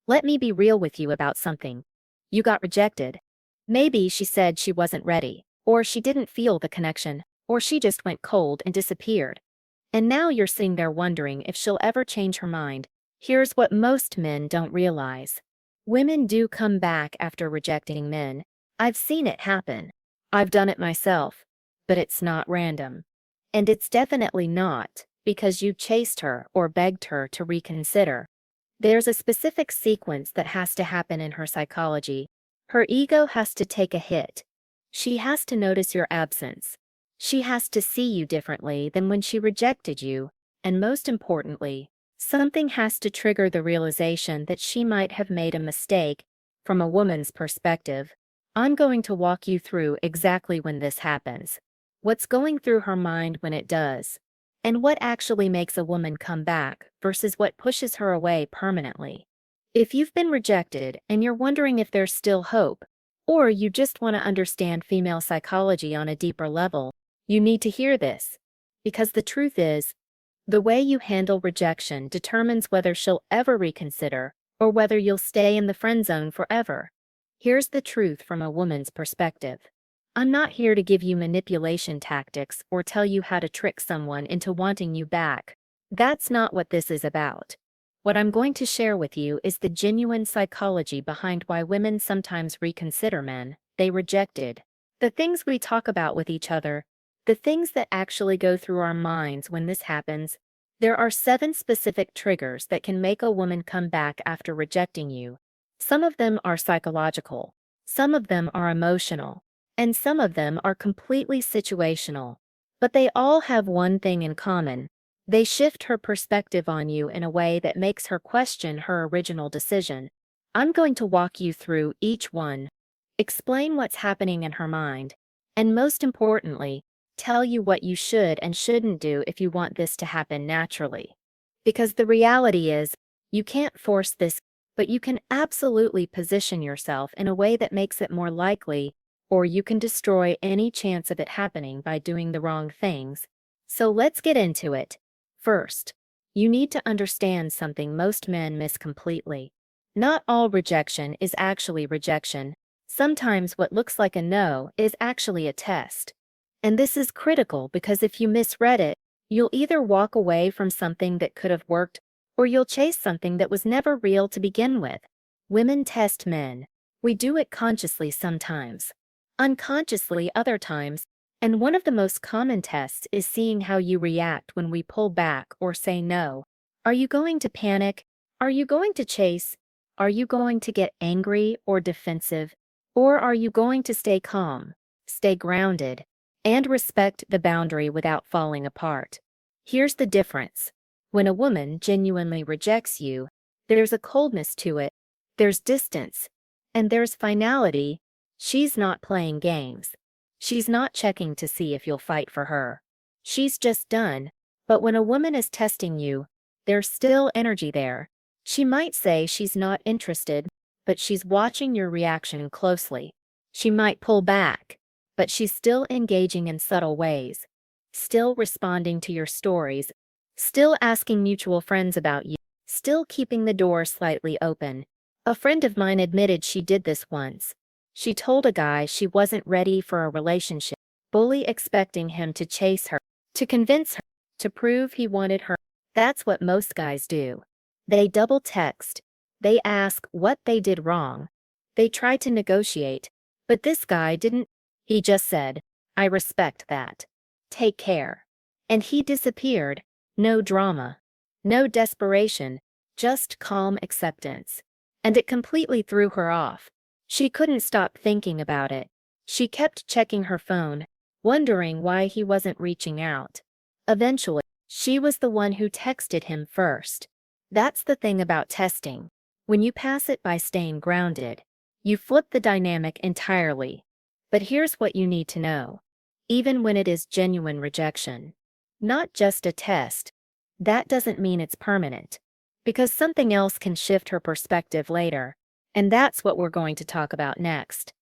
Let me be real with you about something. You got rejected. Maybe she said she wasn't ready, or she didn't feel the connection, or she just went cold and disappeared. And now you're sitting there wondering if she'll ever change her mind. Here's what most men don't realize. Women do come back after rejecting men. I've seen it happen. I've done it myself. But it's not random. And it's definitely not because you chased her or begged her to reconsider. There's a specific sequence that has to happen in her psychology. Her ego has to take a hit. She has to notice your absence. She has to see you differently than when she rejected you, and most importantly, something has to trigger the realization that she might have made a mistake. From a woman's perspective, I'm going to walk you through exactly when this happens, what's going through her mind when it does, and what actually makes a woman come back versus what pushes her away permanently. If you've been rejected and you're wondering if there's still hope, or you just want to understand female psychology on a deeper level, you need to hear this. Because the truth is, the way you handle rejection determines whether she'll ever reconsider or whether you'll stay in the friend zone forever. Here's the truth from a woman's perspective. I'm not here to give you manipulation tactics or tell you how to trick someone into wanting you back. That's not what this is about. What I'm going to share with you is the genuine psychology behind why women sometimes reconsider men they rejected. The things we talk about with each other, the things that actually go through our minds when this happens. There are 7 specific triggers that can make a woman come back after rejecting you. Some of them are psychological, some of them are emotional, and some of them are completely situational. But they all have one thing in common. They shift her perspective on you in a way that makes her question her original decision. I'm going to walk you through each one, explain what's happening in her mind, and most importantly, tell you what you should and shouldn't do if you want this to happen naturally. Because the reality is, you can't force this, but you can absolutely position yourself in a way that makes it more likely, or you can destroy any chance of it happening by doing the wrong things. So let's get into it. First, you need to understand something most men miss completely. Not all rejection is actually rejection. Sometimes what looks like a no is actually a test. And this is critical because if you misread it, you'll either walk away from something that could have worked, or you'll chase something that was never real to begin with. Women test men. We do it consciously sometimes, unconsciously other times, and one of the most common tests is seeing how you react when we pull back or say no. Are you going to panic? Are you going to chase? Are you going to get angry or defensive? Or are you going to stay calm, stay grounded, and respect the boundary without falling apart? Here's the difference. When a woman genuinely rejects you, there's a coldness to it, there's distance, and there's finality. She's not playing games. She's not checking to see if you'll fight for her. She's just done. But when a woman is testing you, there's still energy there. She might say she's not interested, but she's watching your reaction closely. She might pull back, but she's still engaging in subtle ways, still responding to your stories, still asking mutual friends about you, still keeping the door slightly open. A friend of mine admitted she did this once. She told a guy she wasn't ready for a relationship, fully expecting him to chase her, to convince her, to prove he wanted her. That's what most guys do. They double text. They ask what they did wrong. They try to negotiate. But this guy didn't. He just said, "I respect that. Take care." And he disappeared. No drama. No desperation. Just calm acceptance. And it completely threw her off. She couldn't stop thinking about it. She kept checking her phone, wondering why he wasn't reaching out. Eventually, she was the one who texted him first. That's the thing about testing. When you pass it by staying grounded, you flip the dynamic entirely. But here's what you need to know. Even when it is genuine rejection, not just a test, that doesn't mean it's permanent. Because something else can shift her perspective later. And that's what we're going to talk about next.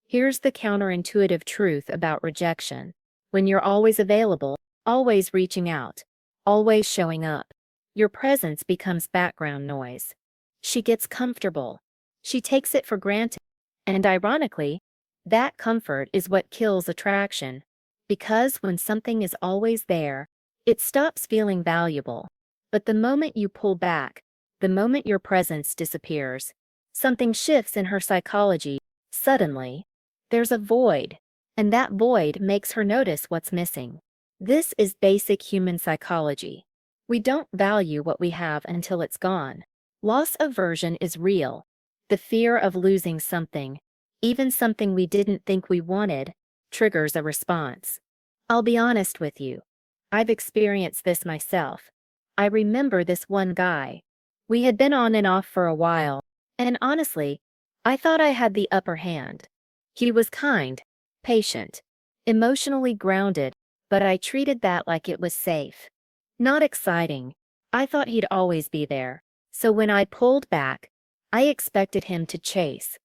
Here's the counterintuitive truth about rejection. When you're always available, always reaching out, always showing up, your presence becomes background noise. She gets comfortable. She takes it for granted. And ironically, that comfort is what kills attraction. Because when something is always there, it stops feeling valuable. But the moment you pull back, the moment your presence disappears, something shifts in her psychology. Suddenly, there's a void, and that void makes her notice what's missing. This is basic human psychology. We don't value what we have until it's gone. Loss aversion is real. The fear of losing something, even something we didn't think we wanted, triggers a response. I'll be honest with you. I've experienced this myself. I remember this one guy. We had been on and off for a while, and honestly, I thought I had the upper hand. He was kind, patient, emotionally grounded, but I treated that like it was safe. Not exciting. I thought he'd always be there. So when I pulled back, I expected him to chase.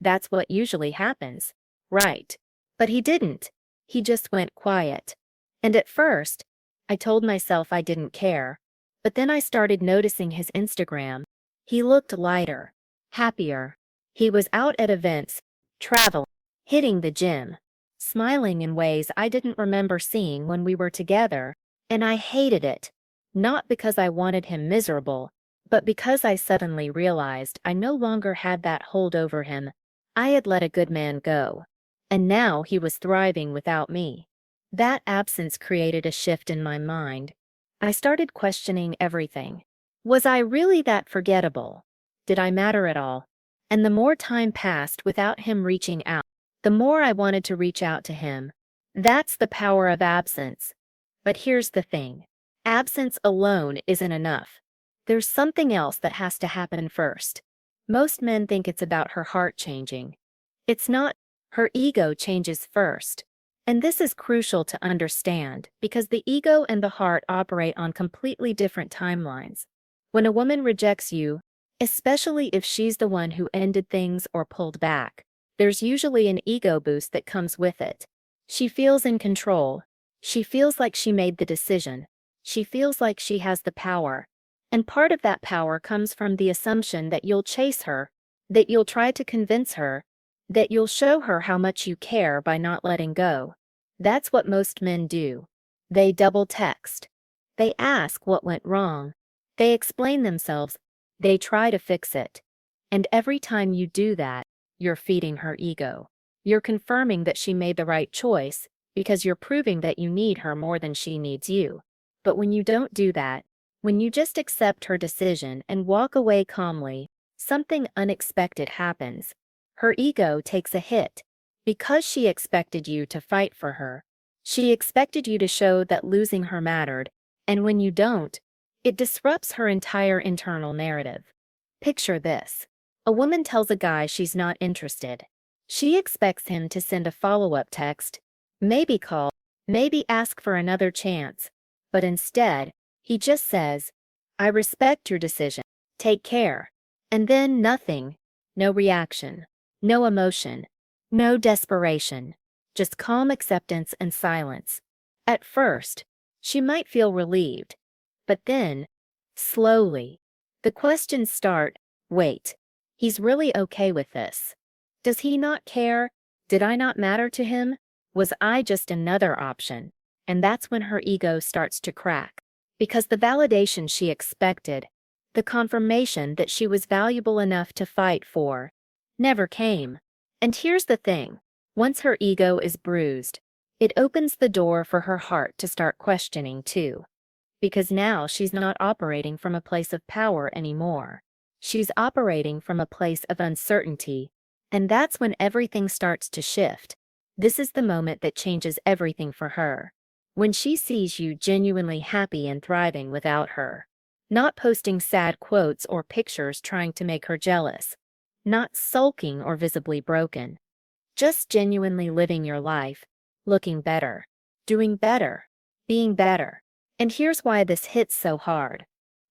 That's what usually happens, right? But he didn't. He just went quiet. And at first, I told myself I didn't care. But then I started noticing his Instagram. He looked lighter, happier. He was out at events, traveling, hitting the gym, smiling in ways I didn't remember seeing when we were together, and I hated it. Not because I wanted him miserable, but because I suddenly realized I no longer had that hold over him. I had let a good man go. And now he was thriving without me. That absence created a shift in my mind. I started questioning everything. Was I really that forgettable? Did I matter at all? And the more time passed without him reaching out, the more I wanted to reach out to him. That's the power of absence. But here's the thing. Absence alone isn't enough. There's something else that has to happen first. Most men think it's about her heart changing. It's not. Her ego changes first. And this is crucial to understand because the ego and the heart operate on completely different timelines. When a woman rejects you, especially if she's the one who ended things or pulled back, there's usually an ego boost that comes with it. She feels in control. She feels like she made the decision. She feels like she has the power. And part of that power comes from the assumption that you'll chase her, that you'll try to convince her, that you'll show her how much you care by not letting go. That's what most men do. They double text. They ask what went wrong. They explain themselves. They try to fix it. And every time you do that, you're feeding her ego. You're confirming that she made the right choice because you're proving that you need her more than she needs you. But when you don't do that, when you just accept her decision and walk away calmly, something unexpected happens. Her ego takes a hit. Because she expected you to fight for her. She expected you to show that losing her mattered, and when you don't, it disrupts her entire internal narrative. Picture this. A woman tells a guy she's not interested. She expects him to send a follow-up text, maybe call, maybe ask for another chance, but instead, he just says, "I respect your decision. Take care." And then nothing. No reaction. No emotion. No desperation. Just calm acceptance and silence. At first, she might feel relieved. But then, slowly, the questions start. Wait, he's really okay with this. Does he not care? Did I not matter to him? Was I just another option? And that's when her ego starts to crack. Because the validation she expected, the confirmation that she was valuable enough to fight for, never came. And here's the thing. Once her ego is bruised, it opens the door for her heart to start questioning too. Because now she's not operating from a place of power anymore. She's operating from a place of uncertainty. And that's when everything starts to shift. This is the moment that changes everything for her. When she sees you genuinely happy and thriving without her. Not posting sad quotes or pictures trying to make her jealous. Not sulking or visibly broken. Just genuinely living your life, looking better, doing better, being better. And here's why this hits so hard.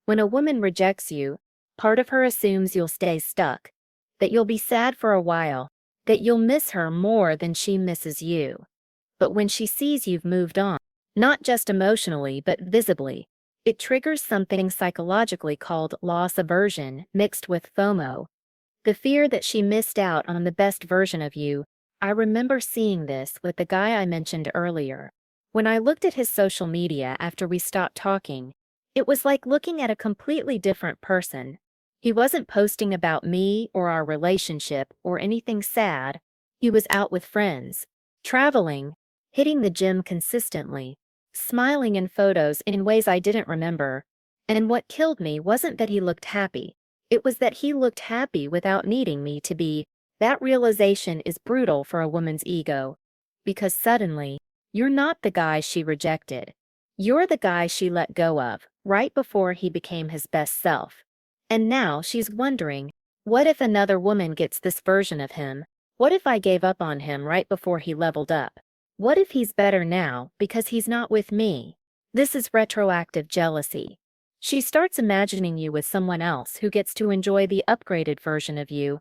When a woman rejects you, part of her assumes you'll stay stuck, that you'll be sad for a while, that you'll miss her more than she misses you. But when she sees you've moved on, not just emotionally but visibly, It triggers something psychologically called loss aversion mixed with FOMO, the fear that she missed out on the best version of you. I remember seeing this with the guy I mentioned earlier. When I looked at his social media after we stopped talking, it was like looking at a completely different person. He wasn't posting about me or our relationship or anything sad. He was out with friends, traveling, hitting the gym consistently, smiling in photos in ways I didn't remember. And what killed me wasn't that he looked happy. It was that he looked happy without needing me to be. That realization is brutal for a woman's ego. Because suddenly, you're not the guy she rejected. You're the guy she let go of, right before he became his best self. And now she's wondering, what if another woman gets this version of him? What if I gave up on him right before he leveled up? What if he's better now because he's not with me? This is retroactive jealousy. She starts imagining you with someone else who gets to enjoy the upgraded version of you,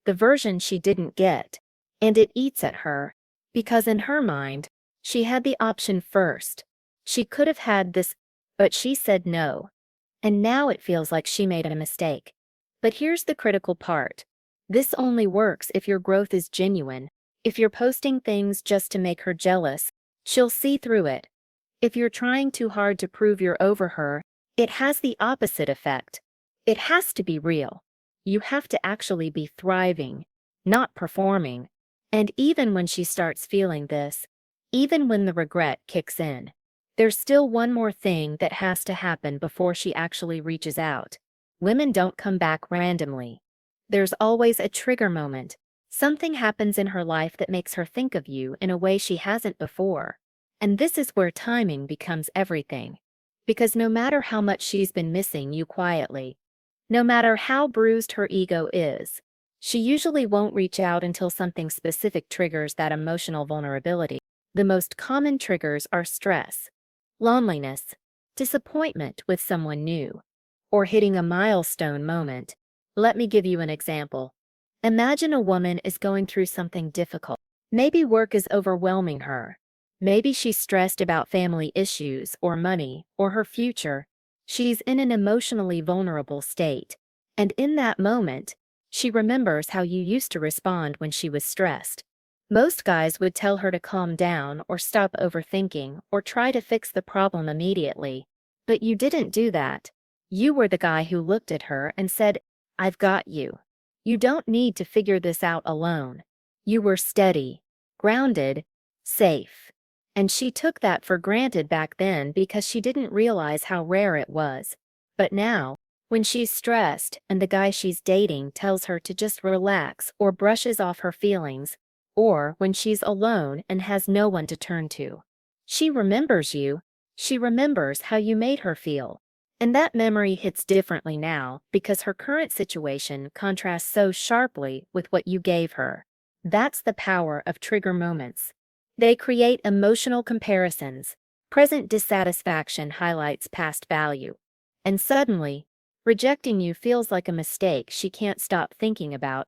the version she didn't get. And it eats at her, because in her mind, she had the option first. She could have had this, but she said no. And now it feels like she made a mistake. But here's the critical part. This only works if your growth is genuine. If you're posting things just to make her jealous, she'll see through it. If you're trying too hard to prove you're over her, it has the opposite effect. It has to be real. You have to actually be thriving, not performing. And even when she starts feeling this, even when the regret kicks in, there's still one more thing that has to happen before she actually reaches out. Women don't come back randomly. There's always a trigger moment. Something happens in her life that makes her think of you in a way she hasn't before. And this is where timing becomes everything. Because no matter how much she's been missing you quietly, no matter how bruised her ego is, she usually won't reach out until something specific triggers that emotional vulnerability. The most common triggers are stress, loneliness, disappointment with someone new, or hitting a milestone moment. Let me give you an example. Imagine a woman is going through something difficult. Maybe work is overwhelming her. Maybe she's stressed about family issues or money or her future. She's in an emotionally vulnerable state. And in that moment, she remembers how you used to respond when she was stressed. Most guys would tell her to calm down or stop overthinking or try to fix the problem immediately. But you didn't do that. You were the guy who looked at her and said, "I've got you. You don't need to figure this out alone." You were steady, grounded, safe. And she took that for granted back then because she didn't realize how rare it was. But now, when she's stressed and the guy she's dating tells her to just relax or brushes off her feelings, or when she's alone and has no one to turn to, she remembers you. She remembers how you made her feel. And that memory hits differently now because her current situation contrasts so sharply with what you gave her. That's the power of trigger moments. They create emotional comparisons. Present dissatisfaction highlights past value. And suddenly, rejecting you feels like a mistake she can't stop thinking about.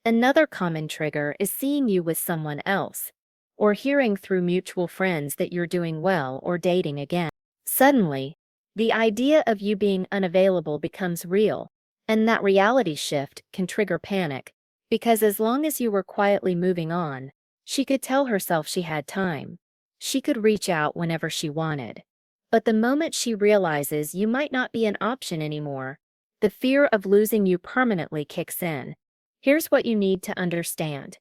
Another common trigger is seeing you with someone else, or hearing through mutual friends that you're doing well or dating again. Suddenly, the idea of you being unavailable becomes real, and that reality shift can trigger panic, because as long as you were quietly moving on, she could tell herself she had time. She could reach out whenever she wanted. But the moment she realizes you might not be an option anymore, the fear of losing you permanently kicks in. Here's what you need to understand.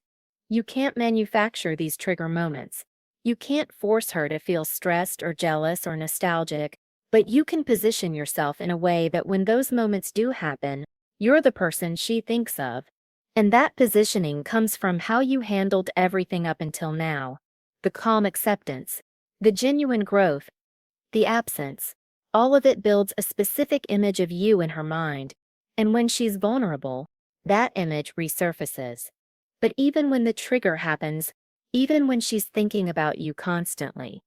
You can't manufacture these trigger moments. You can't force her to feel stressed or jealous or nostalgic, but you can position yourself in a way that when those moments do happen, you're the person she thinks of. And that positioning comes from how you handled everything up until now. The calm acceptance, the genuine growth, the absence. All of it builds a specific image of you in her mind. And when she's vulnerable, that image resurfaces. But even when the trigger happens, even when she's thinking about you constantly,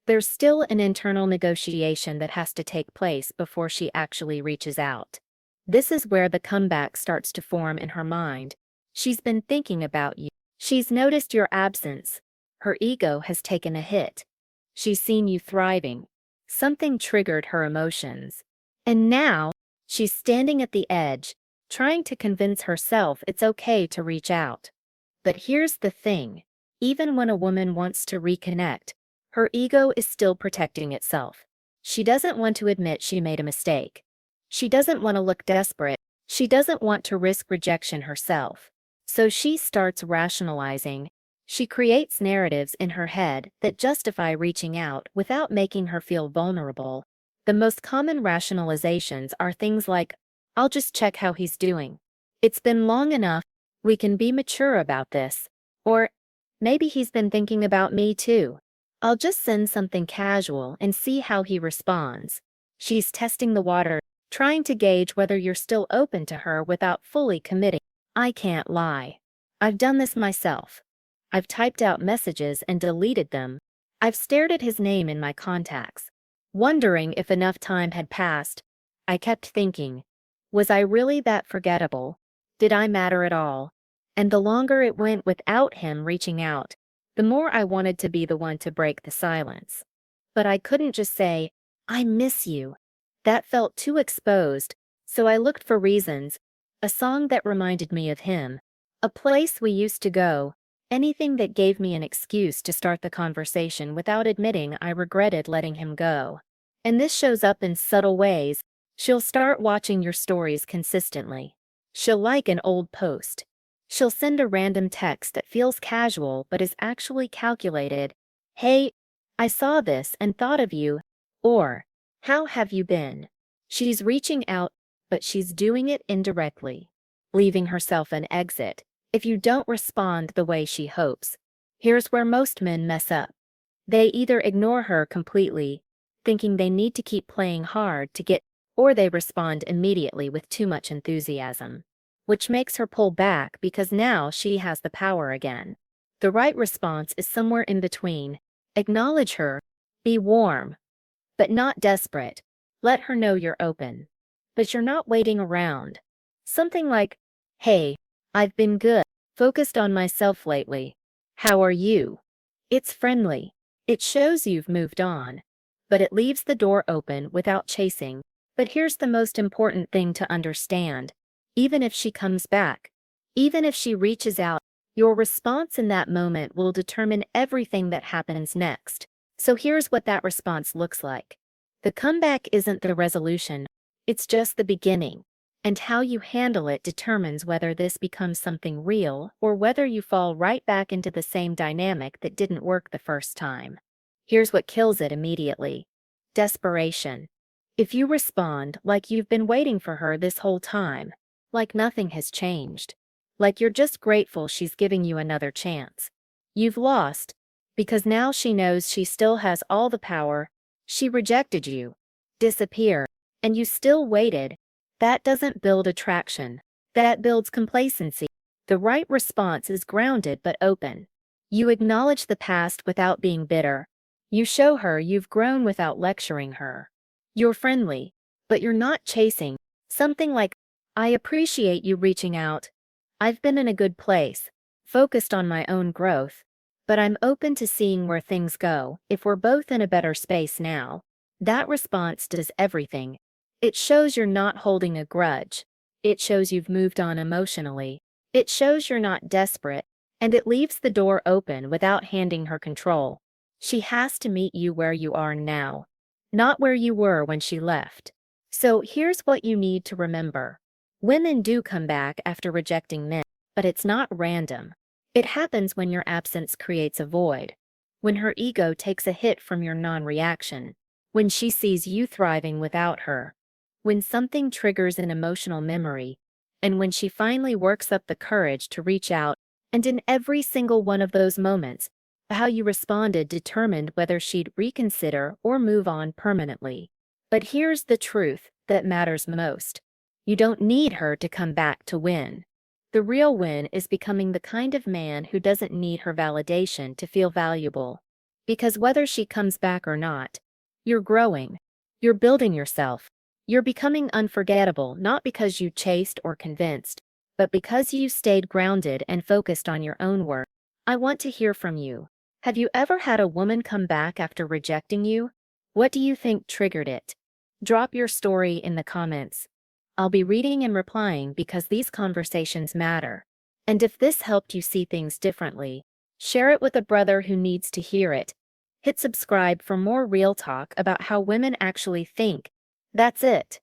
there's still an internal negotiation that has to take place before she actually reaches out. This is where the comeback starts to form in her mind. She's been thinking about you. She's noticed your absence. Her ego has taken a hit. She's seen you thriving, Something triggered her emotions. And now, she's standing at the edge, trying to convince herself it's okay to reach out. But here's the thing. Even when a woman wants to reconnect, her ego is still protecting itself. She doesn't want to admit she made a mistake. She doesn't want to look desperate. She doesn't want to risk rejection herself. So she starts rationalizing. She creates narratives in her head that justify reaching out without making her feel vulnerable. The most common rationalizations are things like, I'll just check how he's doing. It's been long enough, we can be mature about this. Or, maybe he's been thinking about me too. I'll just send something casual and see how he responds. She's testing the water, trying to gauge whether you're still open to her without fully committing. I can't lie. I've done this myself. I've typed out messages and deleted them. I've stared at his name in my contacts, wondering if enough time had passed. I kept thinking, was I really that forgettable? Did I matter at all? And the longer it went without him reaching out, the more I wanted to be the one to break the silence. But I couldn't just say, I miss you. That felt too exposed, so I looked for reasons. A song that reminded me of him. A place we used to go. Anything that gave me an excuse to start the conversation without admitting I regretted letting him go. And this shows up in subtle ways. She'll start watching your stories consistently. She'll like an old post. She'll send a random text that feels casual but is actually calculated. Hey, I saw this and thought of you. Or, how have you been? She's reaching out, but she's doing it indirectly, leaving herself an exit. If you don't respond the way she hopes, here's where most men mess up. They either ignore her completely, thinking they need to keep playing hard to get, or they respond immediately with too much enthusiasm, which makes her pull back because now she has the power again. The right response is somewhere in between. Acknowledge her, be warm, but not desperate. Let her know you're open, but you're not waiting around. Something like, hey, I've been good, focused on myself lately. How are you? It's friendly. It shows you've moved on, but it leaves the door open without chasing. But here's the most important thing to understand. Even if she comes back, even if she reaches out, your response in that moment will determine everything that happens next. So here's what that response looks like. The comeback isn't the resolution, it's just the beginning. And how you handle it determines whether this becomes something real or whether you fall right back into the same dynamic that didn't work the first time. Here's what kills it immediately. Desperation. If you respond like you've been waiting for her this whole time, like nothing has changed, like you're just grateful she's giving you another chance, you've lost, because now she knows she still has all the power. She rejected you, disappeared, and you still waited. That doesn't build attraction. That builds complacency. The right response is grounded but open. You acknowledge the past without being bitter. You show her you've grown without lecturing her. You're friendly, but you're not chasing. Something like, I appreciate you reaching out. I've been in a good place, focused on my own growth, but I'm open to seeing where things go if we're both in a better space now. That response does everything. It shows you're not holding a grudge. It shows you've moved on emotionally. It shows you're not desperate, and it leaves the door open without handing her control. She has to meet you where you are now, not where you were when she left. So here's what you need to remember. Women do come back after rejecting men, but it's not random. It happens when your absence creates a void, when her ego takes a hit from your non-reaction, when she sees you thriving without her, when something triggers an emotional memory, and when she finally works up the courage to reach out. And in every single one of those moments, how you responded determined whether she'd reconsider or move on permanently. But here's the truth that matters most. You don't need her to come back to win. The real win is becoming the kind of man who doesn't need her validation to feel valuable. Because whether she comes back or not, you're growing. You're building yourself. You're becoming unforgettable not because you chased or convinced, but because you stayed grounded and focused on your own work. I want to hear from you. Have you ever had a woman come back after rejecting you? What do you think triggered it? Drop your story in the comments. I'll be reading and replying because these conversations matter. And if this helped you see things differently, share it with a brother who needs to hear it. Hit subscribe for more real talk about how women actually think. That's it.